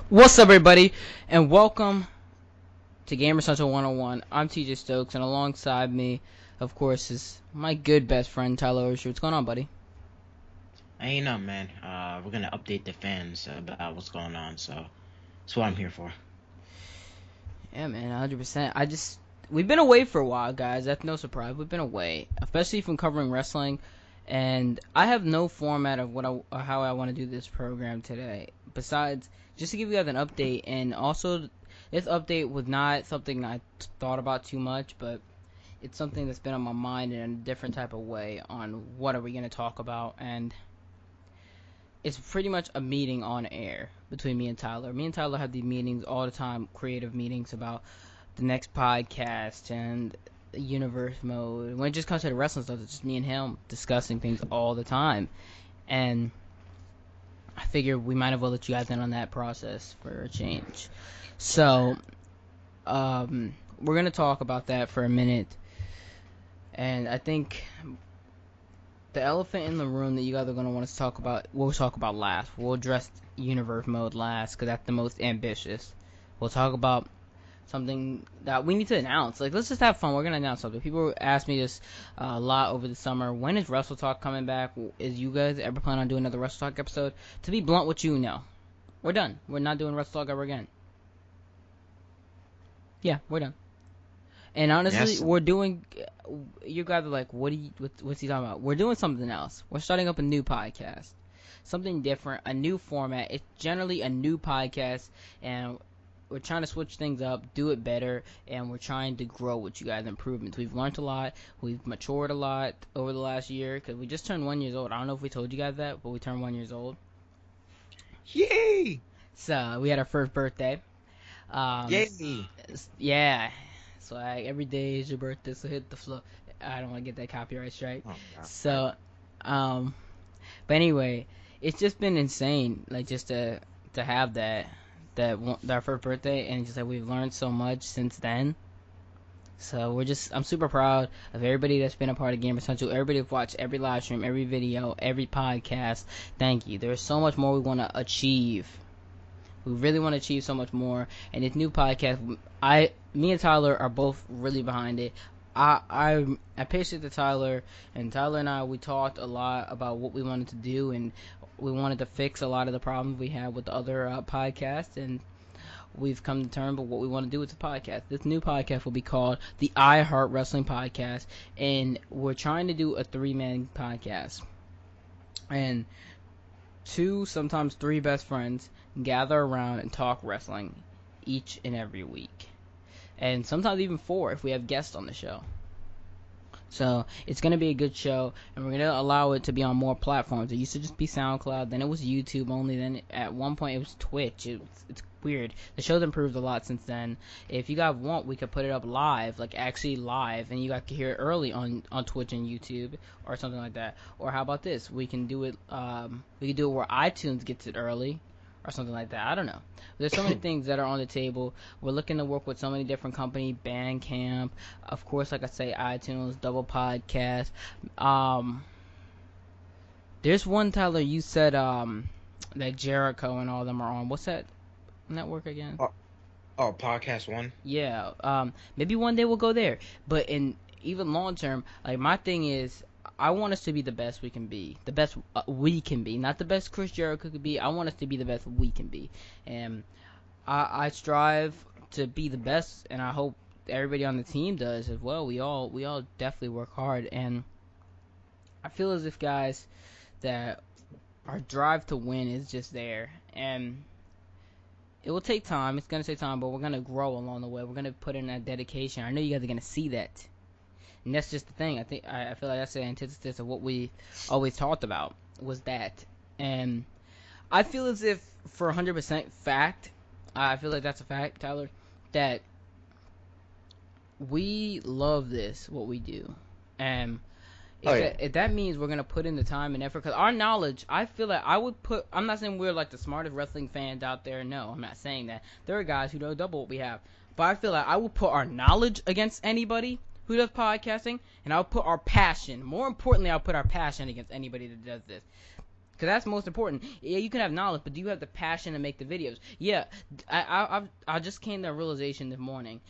What's up, everybody, and welcome to Gamer Central 101. I'm TJ Stokes, and alongside me, of course, is my good best friend, Tyler Osher. What's going on, buddy? Ain't know, man. We're gonna update the fans about what's going on, so that's what I'm here for. Yeah, man, 100%. We've been away for a while, guys. That's no surprise. We've been away, especially from covering wrestling, and I have no format of how I want to do this program today. Besides, just to give you guys an update, and also, this update was not something I thought about too much, but it's something that's been on my mind in a different type of way on what are we going to talk about, and it's pretty much a meeting on air between me and Tyler. Me and Tyler have these meetings all the time, creative meetings about the next podcast and universe mode. When it just comes to the wrestling stuff, it's just me and him discussing things all the time. And I figured we might as well let you guys in on that process for a change. So, we're going to talk about that for a minute. And I think the elephant in the room that you guys are going to want us to talk about, we'll talk about last. We'll address universe mode last because that's the most ambitious. We'll talk about something that we need to announce. Like, let's just have fun. We're going to announce something. People ask me this a lot over the summer. When is Wrestle Talk coming back? Is you guys ever plan on doing another Wrestle Talk episode? To be blunt with you, no. We're done. We're not doing Wrestle Talk ever again. Yeah, we're done. And honestly, Yes. we're doing. You guys are like, what's he talking about? We're doing something else. We're starting up a new podcast, something different, a new format. It's generally a new podcast, and we're trying to switch things up, do it better, and we're trying to grow with you guys. Improvements. We've learned a lot. We've matured a lot over the last year because we just turned 1 year old. I don't know if we told you guys that, but we turned 1 year old. Yay! So we had our first birthday. Yay! Yeah. So every day is your birthday, so hit the floor. I don't want to get that copyright strike. Oh, God. So, but anyway, it's just been insane, like just to have our first birthday, and just like we've learned so much since then. So I'm super proud of everybody that's been a part of Gamer Central, everybody that's watched every live stream, every video, every podcast. Thank you. There's so much more we want to achieve. We really want to achieve so much more, and this new podcast, me and Tyler are both really behind it. I pitched it to Tyler, and Tyler and I, we talked a lot about what we wanted to do, and we wanted to fix a lot of the problems we had with the other podcasts, and we've come to terms with what we want to do with the podcast. This new podcast will be called the I Heart Wrestling Podcast, and we're trying to do a 3-man podcast, and 2, sometimes 3 best friends gather around and talk wrestling each and every week. And sometimes even 4 if we have guests on the show. So it's going to be a good show, and we're going to allow it to be on more platforms. It used to just be SoundCloud, then it was YouTube only, then at one point it was Twitch. It's weird. The show's improved a lot since then. If you guys want, we could put it up live, like actually live, and you guys can hear it early on Twitch and YouTube or something like that. Or how about this? We can do it where iTunes gets it early or something like that. I don't know. There's so many things that are on the table. We're looking to work with so many different companies, Bandcamp, of course, like I say, iTunes, Double Podcast. There's one, Tyler, you said that Jericho and all them are on. What's that network again? Podcast One. Yeah, maybe one day we'll go there. But in even long term, like my thing is, I want us to be the best we can be. The best we can be. Not the best Chris Jericho could be. I want us to be the best we can be. And I strive to be the best, and I hope everybody on the team does as well. We all definitely work hard. And I feel as if, guys, that our drive to win is just there. And it will take time. It's going to take time, but we're going to grow along the way. We're going to put in that dedication. I know you guys are going to see that. And that's just the thing. I feel like that's the antithesis of what we always talked about, was that. And I feel as if, for 100% fact, I feel like that's a fact, Tyler, that we love this, what we do. And if that means we're going to put in the time and effort, because our knowledge, I feel like I'm not saying we're like the smartest wrestling fans out there. No, I'm not saying that. There are guys who know double what we have. But I feel like I will put our knowledge against anybody who does podcasting, and I'll put our passion. More importantly, I'll put our passion against anybody that does this. Because that's most important. Yeah, you can have knowledge, but do you have the passion to make the videos? Yeah, I just came to a realization this morning.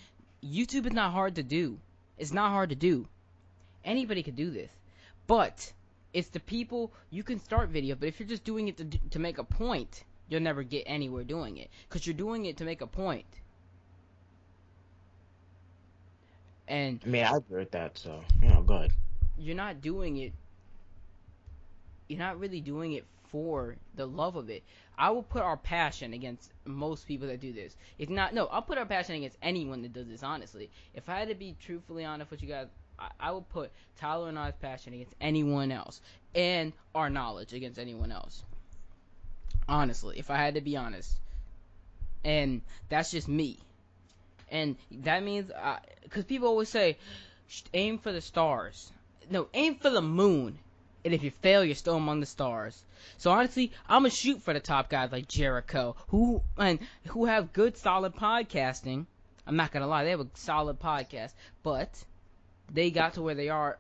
YouTube is not hard to do. It's not hard to do. Anybody could do this. But it's the people, you can start video, but if you're just doing it to make a point, you'll never get anywhere doing it. Because you're doing it to make a point. And I mean, I agree with that. So you know, go ahead. you're not doing it, you're not really doing it for the love of it. I will put our passion against most people that do this. If not, no, I'll put our passion against anyone that does this, honestly. If I had to be truthfully honest with you guys, I would put Tyler and I's passion against anyone else. And our knowledge against anyone else. Honestly, if I had to be honest. And that's just me. And that means, because people always say, aim for the stars. No, aim for the moon. And if you fail, you're still among the stars. So honestly, I'm gonna shoot for the top guys like Jericho, who have good, solid podcasting. I'm not gonna lie, they have a solid podcast, but they got to where they are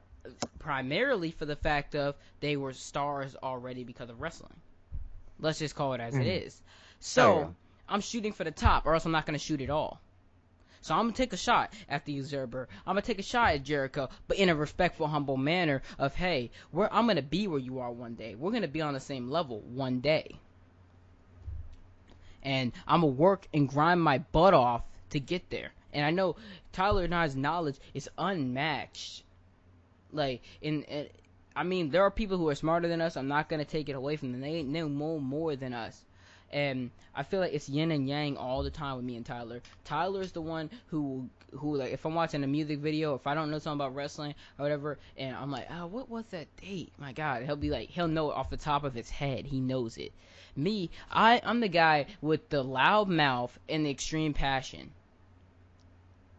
primarily for the fact of they were stars already because of wrestling. Let's just call it as it is. So I'm shooting for the top, or else I'm not gonna shoot at all. So I'm going to take a shot at the Usurper. I'm going to take a shot at Jericho, but in a respectful, humble manner of, hey, I'm going to be where you are one day. We're going to be on the same level one day. And I'm going to work and grind my butt off to get there. And I know Tyler and I's knowledge is unmatched. Like, I mean, there are people who are smarter than us. I'm not going to take it away from them. They know more than us. And I feel like it's yin and yang all the time with me and Tyler. Tyler's the one who like, if I'm watching a music video, if I don't know something about wrestling or whatever, and I'm like, oh, what was that date? My God, he'll be like, he'll know it off the top of his head. He knows it. Me, I'm the guy with the loud mouth and the extreme passion.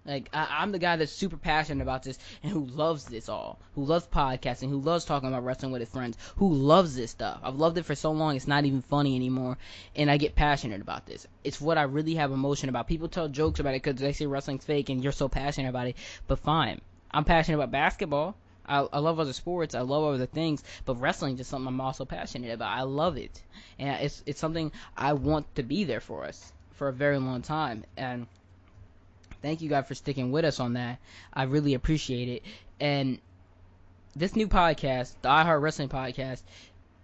Like, I'm the guy that's super passionate about this and who loves this all. Who loves podcasting, who loves talking about wrestling with his friends, who loves this stuff. I've loved it for so long, it's not even funny anymore, and I get passionate about this. It's what I really have emotion about. People tell jokes about it because they say wrestling's fake and you're so passionate about it, but fine. I'm passionate about basketball. I love other sports. I love other things, but wrestling is just something I'm also passionate about. I love it, and it's something I want to be there for us for a very long time, and thank you guys for sticking with us on that. I really appreciate it. And this new podcast, the iHeart Wrestling Podcast,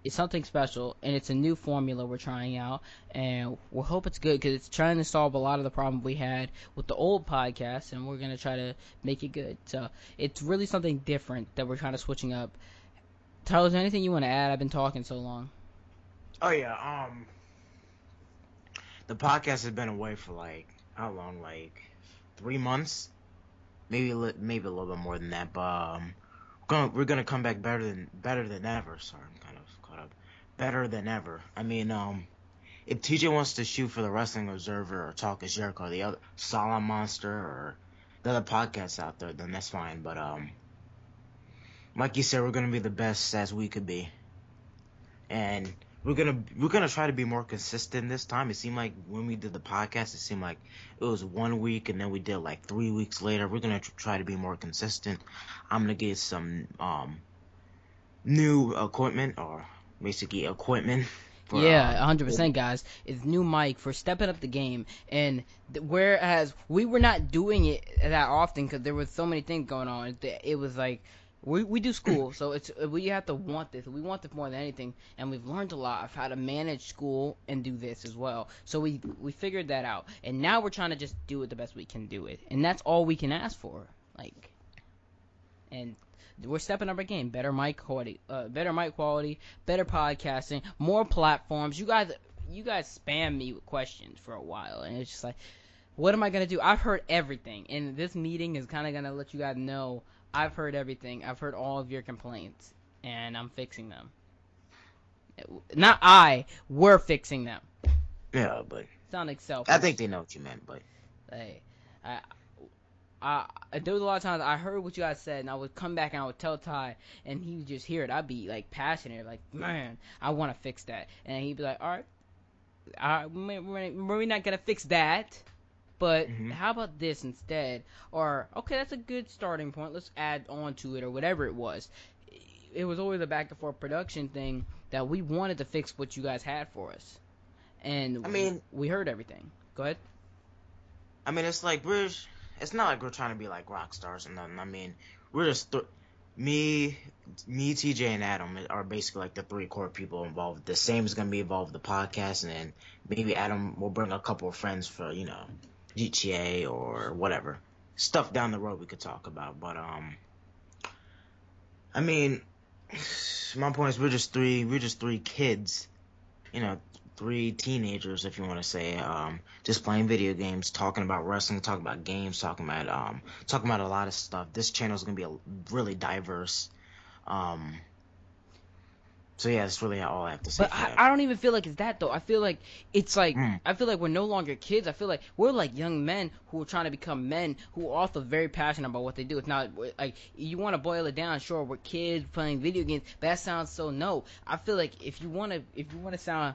is something special, and it's a new formula we're trying out, and we hope it's good because it's trying to solve a lot of the problems we had with the old podcast, and we're going to try to make it good. So it's really something different that we're kind of switching up. Tyler, is there anything you want to add? I've been talking so long. Oh yeah, the podcast has been away for like how long? Like 3 months, maybe a little bit more than that. But we're gonna come back better than ever. Sorry, I'm kind of caught up. Better than ever. I mean, if TJ wants to shoot for the Wrestling Observer or Talk is Jericho or the other Solid Monster or the other podcasts out there, then that's fine. But like you said, we're gonna be the best as we could be, and we're gonna try to be more consistent this time. It seemed like when we did the podcast, it seemed like it was 1 week and then we did like 3 weeks later. We're gonna try to be more consistent. I'm gonna get some new equipment, or basically equipment. For, Yeah, 100%, guys. It's new mic for stepping up the game, and whereas we were not doing it that often because there was so many things going on, it was like we do school, so we have to want this. We want this more than anything, and we've learned a lot of how to manage school and do this as well. So we figured that out, and now we're trying to just do it the best we can do it, and that's all we can ask for. Like, and we're stepping up our game. Better mic quality, better podcasting, more platforms. You guys spam me with questions for a while, and it's just like, what am I gonna do? I've heard everything, and this meeting is kind of gonna let you guys know I've heard everything. I've heard all of your complaints, and I'm fixing them. Not we're fixing them. Yeah, but Sounding selfish. I think they know what you meant, but Hey, there was a lot of times I heard what you guys said, and I would come back and I would tell Ty, and he would just hear it. I'd be like passionate, like, man, I want to fix that, and he'd be like, all right, we're not gonna fix that, but how about this instead? Or okay, that's a good starting point. Let's add on to it, or whatever it was. It was always a back and forth production thing that we wanted to fix what you guys had for us, I and mean, we heard everything. Go ahead. it's like it's not like we're trying to be like rock stars or nothing. I mean, we're just me, TJ, and Adam are basically like the three core people involved. The same is gonna be involved with the podcast, and then maybe Adam will bring a couple of friends for GTA or whatever stuff down the road we could talk about. But I mean, my point is we're just three kids, you know, three teenagers, if you want to say, just playing video games, talking about wrestling, talking about games, talking about a lot of stuff. This channel is gonna be really diverse. Um, so yeah, that's really all I have to say But for I, that. I don't even feel like it's that though. I feel like it's like Mm. I feel like we're no longer kids. I feel like we're like young men who are trying to become men who are also very passionate about what they do. It's not like you want to boil it down. Sure, we're kids playing video games, but that sounds so no. I feel like if you want to sound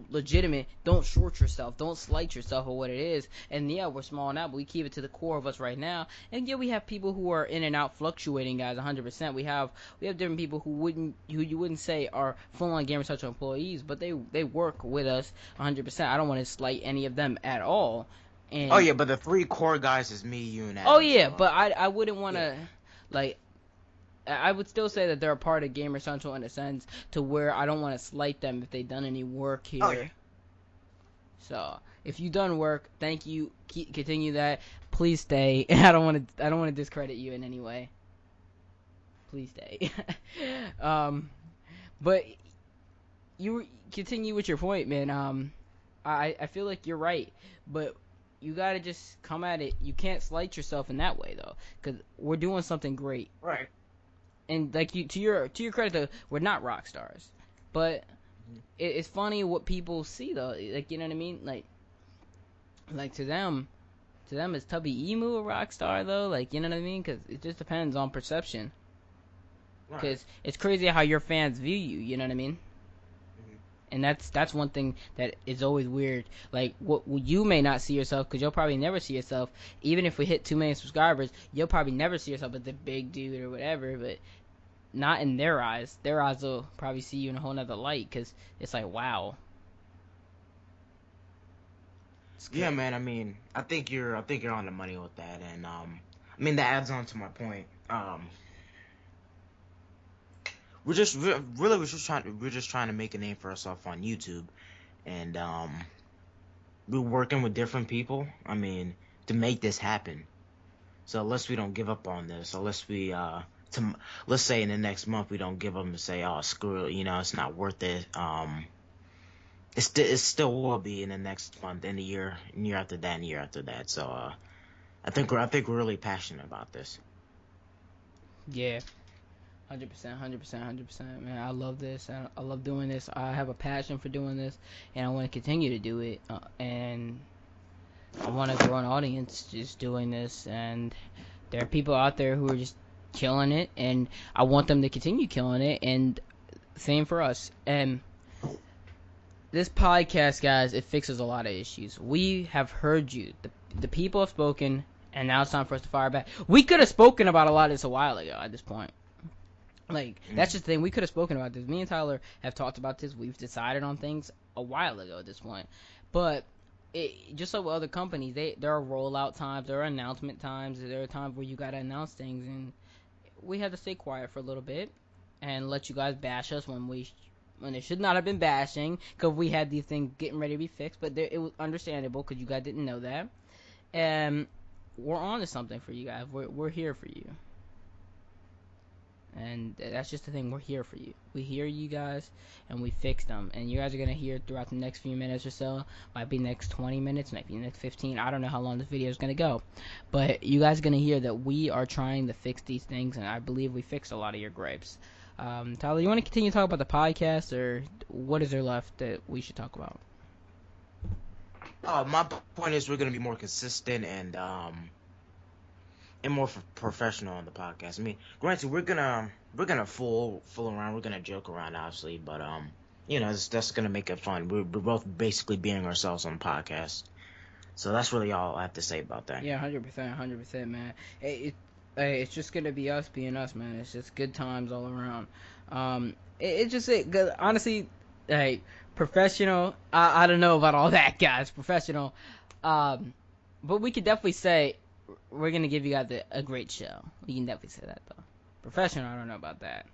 legitimate, don't short yourself, don't slight yourself or what it is. And yeah, we're small now, but we keep it to the core of us right now. And yeah, we have people who are in and out, fluctuating, guys, 100%. We have different people who you wouldn't say are full on Gamer Central employees, but they work with us 100%. I don't want to slight any of them at all. Oh And yeah, but the three core guys is me, you, and oh Adam. yeah, So but I wouldn't want yeah. to like. I would still say that they're a part of Gamer Central in a sense to where I don't want to slight them if they've done any work Oh yeah. here. So if you've done work, thank you. Continue that. Please stay. I don't want to discredit you in any way. Please stay. um, but you continue with your point, man. I feel like you're right, but you gotta just come at it. You can't slight yourself in that way though, because we're doing something great. Right. And like to your credit though, we're not rock stars, but it's funny what people see though. Like you know what I mean? Like to them is Tubby Emu a rock star though? Like you know what I mean? Because it just depends on perception. Right. Because it's crazy how your fans view you. You know what I mean? Mhm. And that's one thing that is always weird. Like what you may not see yourself because you'll probably never see yourself. Even if we hit 2 million subscribers, you'll probably never see yourself as the big dude or whatever. But not in their eyes. Their eyes will probably see you in a whole nother light because it's like wow. It's Yeah, great. man. I think you're on the money with that, and I mean that adds on to my point. We're just trying to make a name for ourselves on YouTube, and we're working with different people. I mean, to make this happen. So unless we don't give up on this, unless we to let's say in the next month we don't give up and say, oh screw it, it's not worth it. It still will be in the next month, in the year, and year after that, and year after that. So I think we're really passionate about this. Yeah. 100%, 100%, 100%, man. I love this. I love doing this. I have a passion for doing this, and I want to continue to do it. And I want to grow an audience just doing this. And there are people out there who are just killing it, and I want them to continue killing it. And same for us. And this podcast, guys, it fixes a lot of issues. We have heard you. The people have spoken, and now it's time for us to fire back. We could have spoken about a lot of this a while ago at this point. Like, that's Mm. just the thing. We could have spoken about this. Me and Tyler have talked about this. We've decided on things a while ago at this point. But just like with other companies, there are rollout times, there are announcement times, there are times where you gotta announce things, and we had to stay quiet for a little bit and let you guys bash us when it should not have been bashing because we had these things getting ready to be fixed. But it was understandable because you guys didn't know that, and we're on to something for you guys. We're here for you. And that's just the thing. We're here for you. We hear you guys, and we fix them. And you guys are gonna hear throughout the next few minutes or so. Might be next 20 minutes, might be next 15. I don't know how long this video is gonna go, but you guys are gonna hear that we are trying to fix these things, and I believe we fixed a lot of your gripes. Tyler, you want to continue to talk about the podcast, or what is there left that we should talk about? My point is we're gonna be more consistent and more professional on the podcast. I mean, granted, we're gonna fool around, we're gonna joke around, obviously, but that's gonna make it fun. We're both basically being ourselves on the podcast, so that's really all I have to say about that. Yeah, 100%, 100%, man. It's just gonna be us being us, man. It's just good times all around. It just honestly, like professional. I don't know about all that, guys. Professional, but we could definitely say we're gonna give you guys a great show. We can definitely say that though. Professional, I don't know about that.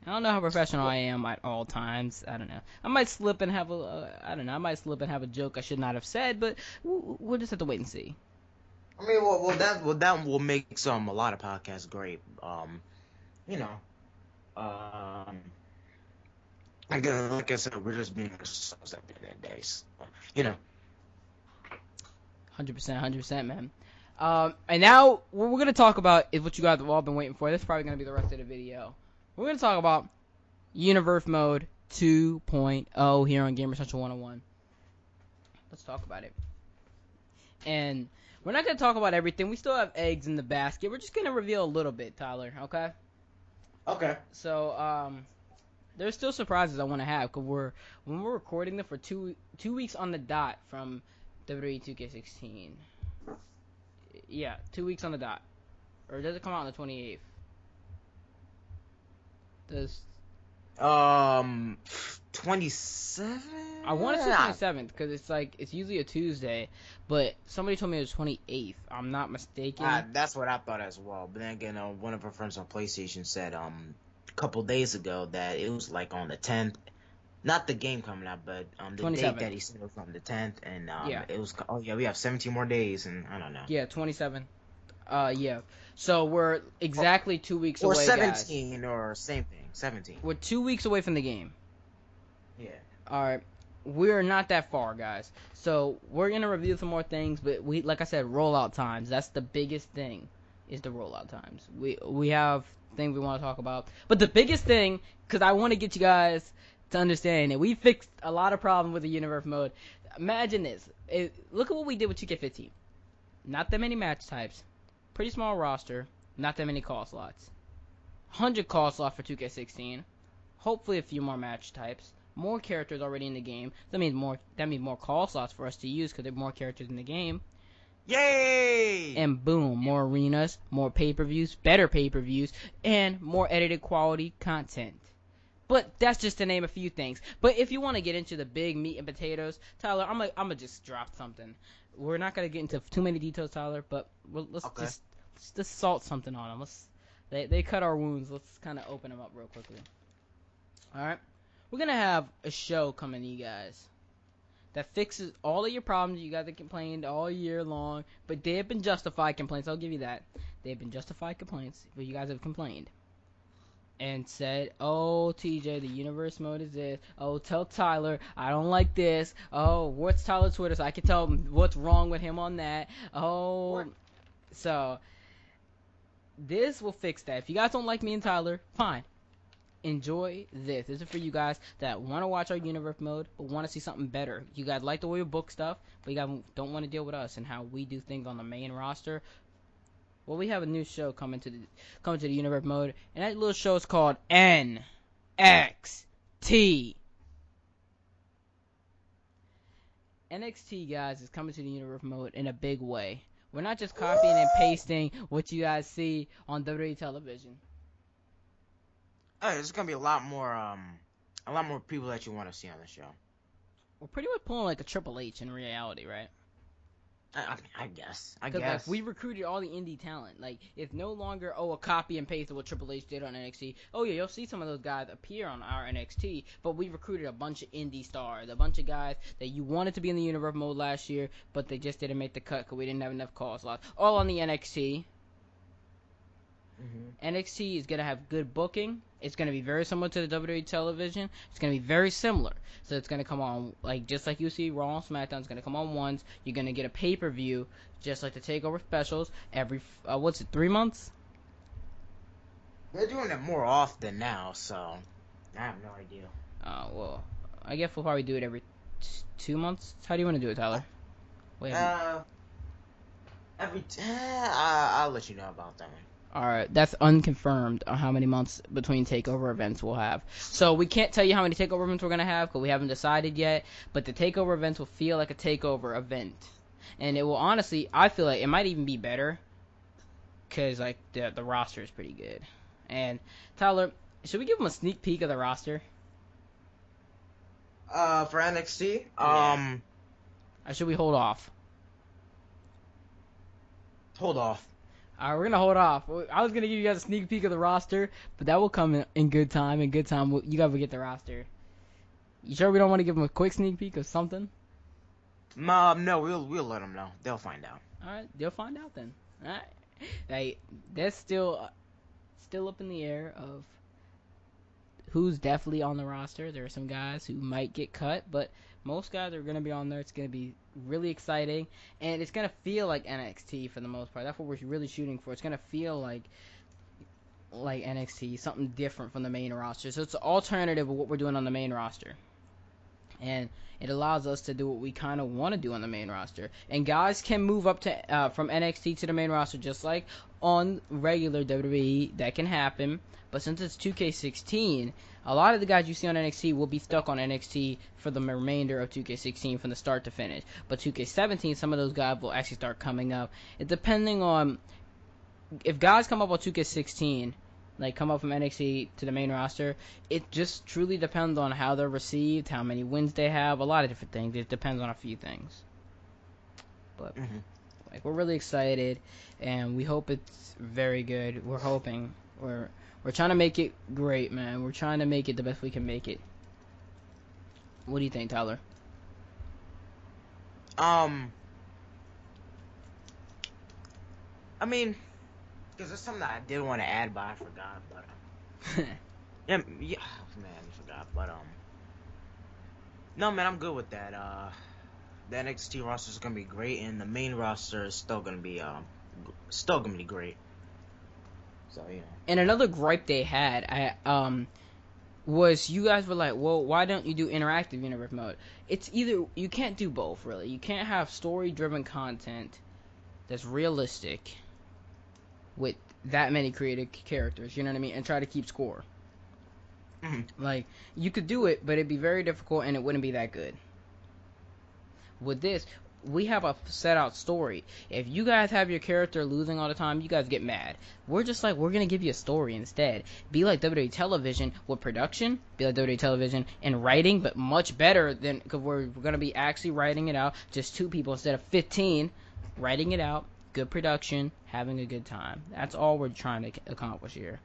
I don't know how professional I am at all times. I don't know. I might slip and have I don't know. I might slip and have a joke I should not have said, but we'll just have to wait and see. I mean, that will make a lot of podcasts great. You know, um, again, like I said, we're just being ourselves at the end of the day. So, you know. 100%, man. And now what we're gonna talk about is what you guys have all been waiting for. This is probably gonna be the rest of the video. We're gonna talk about Universe Mode 2.0 here on Gamer Central 101. Let's talk about it. And we're not gonna talk about everything. We still have eggs in the basket. We're just gonna reveal a little bit, Tyler. Okay. Okay. So there's still surprises I want to have because when we're recording them for 2 weeks on the dot from WWE 2K16. Yeah, 2 weeks on the dot. Or does it come out on the 28th? Does 27. I want to say 27th because it's usually a Tuesday, but somebody told me it was 28th. I'm not mistaken. That's what I thought as well. But then again, one of our friends on PlayStation said a couple days ago that it was like on the 10th. Not the game coming out, but the 27th. date that he said was on the 10th, and Yeah. it was. Oh yeah, we have 17 more days, and I don't know. Yeah, 27. Yeah. So we're exactly 2 weeks or away, 17, guys. or same thing, 17. We're 2 weeks away from the game. Yeah. All right. We're not that far, guys. So we're gonna review some more things, but like I said, rollout times. That's the biggest thing, is the rollout times. We have things we want to talk about, but the biggest thing, because I want to get you guys to understand that we fixed a lot of problems with the Universe Mode. Imagine this. Look at what we did with 2K15. Not that many match types, pretty small roster, not that many call slots. 100 call slots for 2K16. Hopefully a few more match types. More characters already in the game. That means more call slots for us to use because there are more characters in the game. Yay! And boom, more arenas, more pay-per-views, better pay-per-views, and more edited quality content. But that's just to name a few things. But if you want to get into the big meat and potatoes, Tyler, I'm gonna just drop something. We're not gonna get into too many details, Tyler, but let's just salt something on them. They cut our wounds. Let's kind of open them up real quickly. All right, we're gonna have a show coming to you guys that fixes all of your problems you guys have complained all year long, but they have been justified complaints. I'll give you that. They have been justified complaints, but you guys have complained and said, oh, TJ, the Universe Mode is this. Oh, tell Tyler, I don't like this. Oh, what's Tyler's Twitter so I can tell him what's wrong with him on that. Oh, what? So this will fix that. If you guys don't like me and Tyler, fine. Enjoy this. This is for you guys that want to watch our Universe Mode but want to see something better. You guys like the way we book stuff, but you guys don't want to deal with us and how we do things on the main roster. Well, we have a new show coming to the Universe Mode, and that little show is called NXT. NXT, guys, is coming to the Universe Mode in a big way. We're not just copying and pasting what you guys see on WWE television. Oh, there's gonna be a lot more people that you want to see on the show. We're pretty much pulling like a Triple H in reality, right? I guess. Because like, we recruited all the indie talent. Like, it's no longer a copy and paste of what Triple H did on NXT. Oh yeah, you'll see some of those guys appear on our NXT, but we recruited a bunch of indie stars, a bunch of guys that you wanted to be in the Universe Mode last year, but they just didn't make the cut because we didn't have enough call slots. All on the NXT. Mm-hmm. NXT is gonna have good booking. It's gonna be very similar to the WWE television. It's gonna be very similar. So it's gonna come on just like you see Raw and SmackDown. It's gonna come on once. You're gonna get a pay-per-view just like the Takeover specials every 3 months. They're doing it more often now, so I have no idea. Well, I guess we'll probably do it every 2 months. How do you want to do it, Tyler? Wait. I'll let you know about that one. Alright, that's unconfirmed on how many months between takeover events we'll have. So we can't tell you how many takeover events we're going to have because we haven't decided yet, but the takeover events will feel like a takeover event. And it will honestly, I feel like it might even be better because like the roster is pretty good. And Tyler, Should we give them a sneak peek of the roster? For NXT, Yeah. Or should we hold off? hold off. We're gonna hold off. I was gonna give you guys a sneak peek of the roster, but that will come in good time. In good time, you guys will get the roster. You sure we don't want to give them a quick sneak peek of something? No, we'll let them know. They'll find out. All right, they'll find out then. All right, hey, that's still up in the air of who's definitely on the roster. There are some guys who might get cut, but most guys are gonna be on there. It's gonna be really exciting, and it's gonna feel like NXT for the most part. That's what we're really shooting for. It's gonna feel like NXT, something different from the main roster. So it's an alternative of what we're doing on the main roster. And it allows us to do what we kind of want to do on the main roster. And guys can move up to from NXT to the main roster just like on regular WWE. That can happen. But since it's 2K16, a lot of the guys you see on NXT will be stuck on NXT for the remainder of 2K16 from the start to finish. But 2K17, some of those guys will actually start coming up. It depending on if guys come up on 2K16, like come up from NXT to the main roster, it just truly depends on how they're received, how many wins they have, a lot of different things. It depends on a few things. But like we're really excited, and we hope it's very good. We're hoping we're trying to make it great, man. We're trying to make it the best we can make it. What do you think, Tyler? I mean, because there's something that I did want to add, but I forgot. But yeah, man, I forgot. But no, man, I'm good with that. The NXT roster is gonna be great, and the main roster is still gonna be great. So you know. And another gripe they had, was you guys were like, well, why don't you do interactive universe mode? It's either you can't do both really. You can't have story-driven content that's realistic with that many creative characters. You know what I mean? And try to keep score. Like you could do it, but it'd be very difficult and it wouldn't be that good. With this, we have a set out story. If you guys have your character losing all the time, you guys get mad. We're just like, we're gonna give you a story instead. Be like WWE Television with production, be like WWE Television in writing, but much better than, because we're gonna be actually writing it out, just 2 people instead of 15, writing it out, good production, having a good time. That's all we're trying to accomplish here.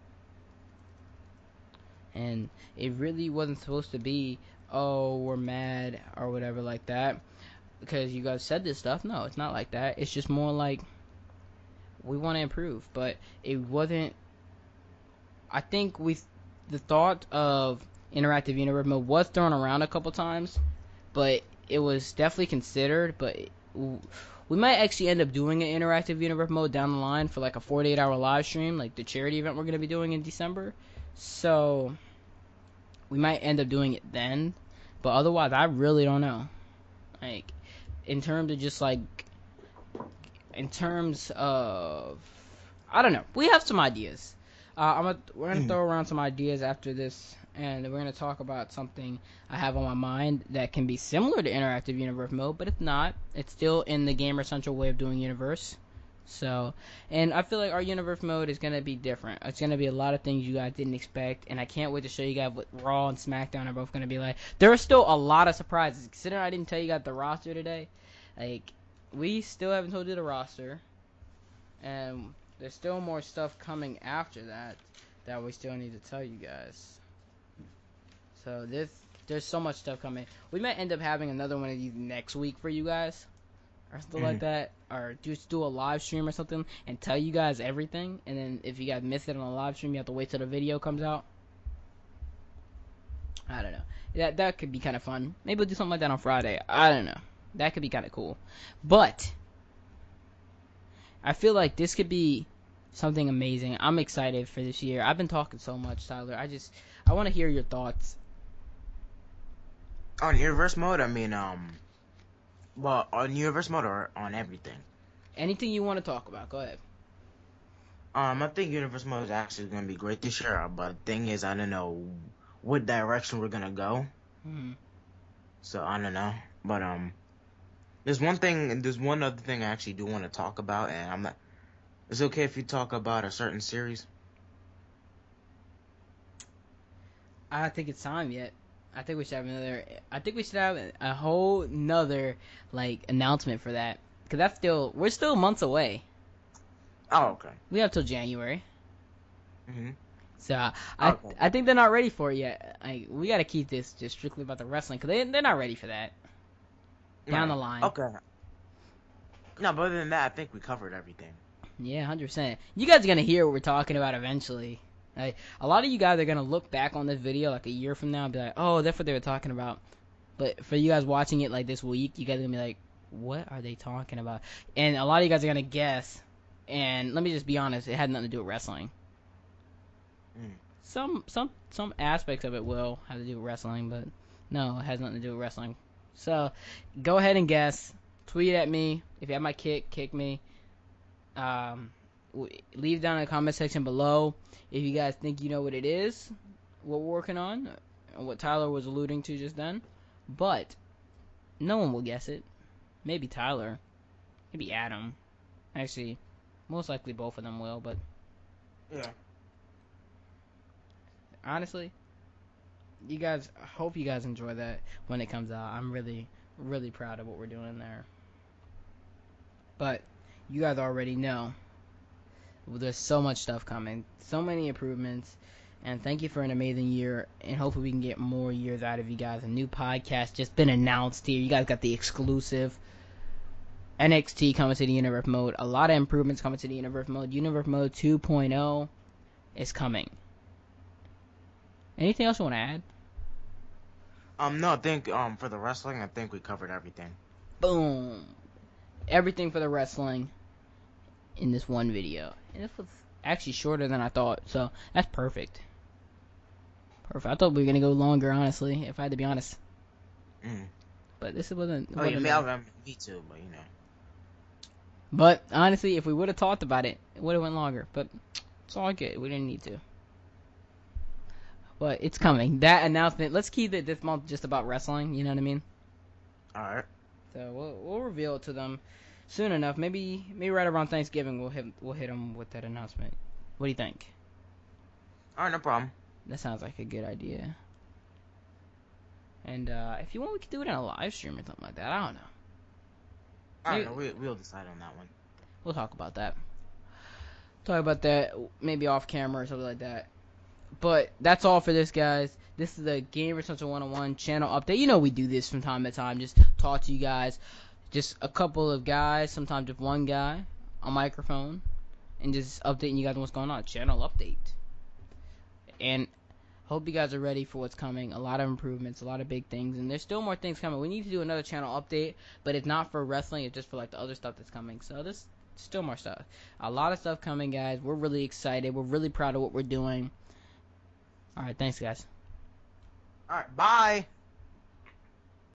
And it really wasn't supposed to be, oh, we're mad or whatever like that, because you guys said this stuff. No, it's not like that. It's just more like we want to improve, but it wasn't. I think the thought of interactive universe mode was thrown around a couple times, but it was definitely considered. But we might actually end up doing an interactive universe mode down the line for like a 48-hour live stream, like the charity event we're gonna be doing in December. So we might end up doing it then, but otherwise, I really don't know. Like, in terms of just like, in terms of, I don't know. We have some ideas. We're gonna throw around some ideas after this, and we're gonna talk about something I have on my mind that can be similar to interactive universe mode, but if not, it's still in the Gamer Central way of doing universe. So, and I feel like our universe mode is gonna be different. It's gonna be a lot of things you guys didn't expect, and I can't wait to show you guys what Raw and SmackDown are both gonna be like. There are still a lot of surprises. Considering I didn't tell you guys the roster today, like we still haven't told you the roster, and there's still more stuff coming after that we still need to tell you guys. So there's so much stuff coming. We might end up having another one of these next week for you guys, or something like that, or just do a live stream or something and tell you guys everything, and then if you guys miss it on a live stream, you have to wait till the video comes out. I don't know. That could be kind of fun. Maybe we'll do something like that on Friday. I don't know. That could be kind of cool. But I feel like this could be something amazing. I'm excited for this year. I've been talking so much, Tyler. I want to hear your thoughts. On universe mode, I mean, well, on universe mode or on everything. Anything you want to talk about, go ahead. I think universe mode is actually gonna be great this year, but the thing is, I don't know what direction we're gonna go. So I don't know, but there's one other thing I actually do want to talk about, and I'm not. Is it okay if you talk about a certain series? I don't think it's time yet. I think we should have another. I think we should have a whole nother like announcement for that, because that's still we're still months away. Oh, okay. We have till January, Mhm. so Okay. I think they're not ready for it yet. Like we got to keep this just strictly about the wrestling, because they're not ready for that down the Right. line. Okay. No, but other than that, I think we covered everything. Yeah, 100%. You guys are gonna hear what we're talking about eventually. Like a lot of you guys are gonna look back on this video like a year from now and be like, "Oh, that's what they were talking about." But for you guys watching it like this week, you guys are gonna be like, "What are they talking about?" And a lot of you guys are gonna guess. And let me just be honest, it had nothing to do with wrestling. Mm. Some aspects of it will have to do with wrestling, but no, it has nothing to do with wrestling. So go ahead and guess. Tweet at me if you have my kick me. Um, leave down in the comment section below if you guys think you know what it is, what we're working on, and what Tyler was alluding to just then. But no one will guess it. Maybe Tyler, maybe Adam. Actually, most likely both of them will. But Yeah. honestly, you guys, I hope you guys enjoy that when it comes out. I'm really, really proud of what we're doing there. But you guys already know there's so much stuff coming, so many improvements, and thank you for an amazing year. And hopefully we can get more years out of you guys. A new podcast just been announced here. You guys got the exclusive NXT coming to the Universe mode. A lot of improvements coming to the Universe mode. Universe mode 2.0 is coming. Anything else you want to add? No, I think for the wrestling, I think we covered everything. Boom. Everything for the wrestling in this one video. And this was actually shorter than I thought, so that's perfect. Perfect. I thought we were gonna go longer, honestly, if I had to be honest. Mm. But this wasn't. Oh, yeah, wasn't me too, but you know. But honestly, if we would have talked about it, it would have went longer. But it's all good. We didn't need to. But it's coming. That announcement. Let's keep it this month just about wrestling. You know what I mean? All right. So we'll reveal it to them soon enough. Maybe right around Thanksgiving we'll hit them with that announcement. What do you think? All right, no problem. That sounds like a good idea. And if you want, we could do it in a live stream or something like that. I don't know. I don't know. We'll decide on that one. We'll talk about that. Talk about that maybe off camera or something like that. But that's all for this, guys. This is the Gamer Central 101 channel update. You know we do this from time to time. Just talk to you guys. Just a couple of guys, sometimes just one guy, a microphone, and just updating you guys on what's going on. Channel update. And hope you guys are ready for what's coming. A lot of improvements, a lot of big things, and there's still more things coming. We need to do another channel update, but it's not for wrestling. It's just for like the other stuff that's coming. So there's still more stuff. A lot of stuff coming, guys. We're really excited. We're really proud of what we're doing. All right, thanks, guys. All right, bye.